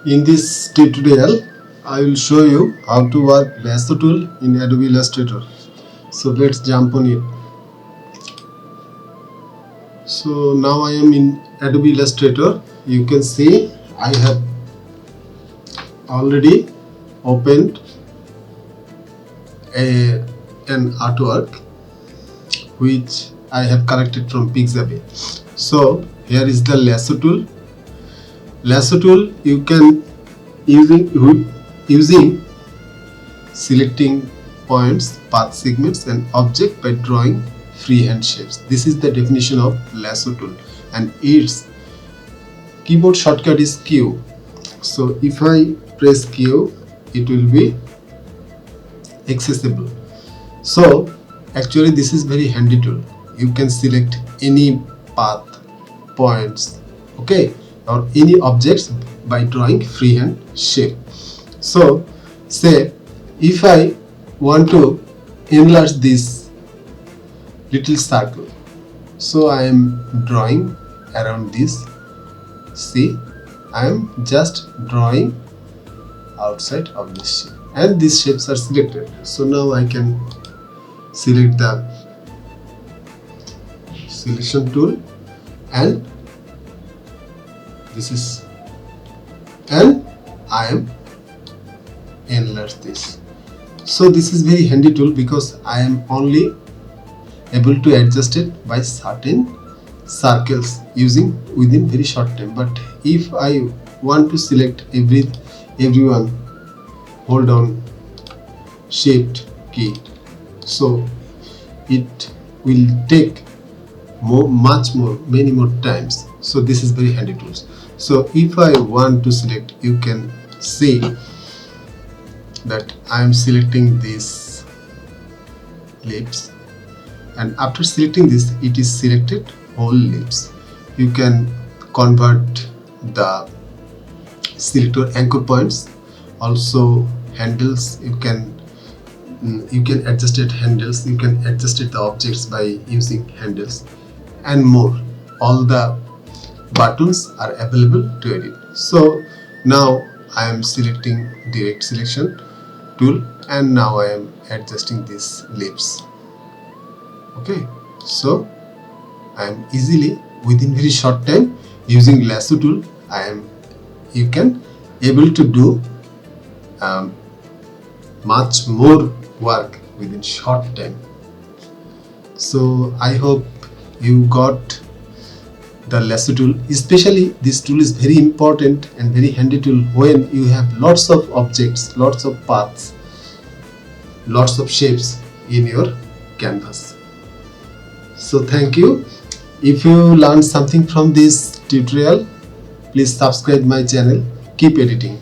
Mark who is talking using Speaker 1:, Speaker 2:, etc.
Speaker 1: In this tutorial, I will show you how to work lasso tool in Adobe Illustrator. So let's jump on it. So now I am in Adobe Illustrator. You can see I have already opened an artwork which I have collected from Pixabay. So here is the lasso tool. Lasso tool you can using selecting points, path segments and object by drawing freehand shapes. This is the definition of lasso tool, and its keyboard shortcut is Q. So if I press Q, it will be accessible. So actually this is very handy tool. You can select any path, points, okay, or any objects by drawing freehand shape. So say if I want to enlarge this little circle, so I am drawing around this. See, I am just drawing outside of this shape and these shapes are selected. So now I can select the selection tool and this is, and I am enlarge this. So this is very handy tool because I am only able to adjust it by certain circles using within very short time. But if I want to select everyone, hold on shift key, so it will take many more times. So this is very handy tools. So if I want to select, you can see that I am selecting these lips, and after selecting this, it is selected whole lips. You can convert the selector anchor points, also handles. You can adjust it handles. You can adjust it the objects by using handles and more. All the buttons are available to edit. So now I am selecting direct selection tool and now I am adjusting these lips. Okay, so I am easily within very short time using lasso tool. You can able to do much more work within short time. So I hope you got the lasso tool. Especially this tool is very important and very handy tool when you have lots of objects, lots of paths, lots of shapes in your canvas. So thank you. If you learned something from this tutorial, please subscribe my channel. Keep editing.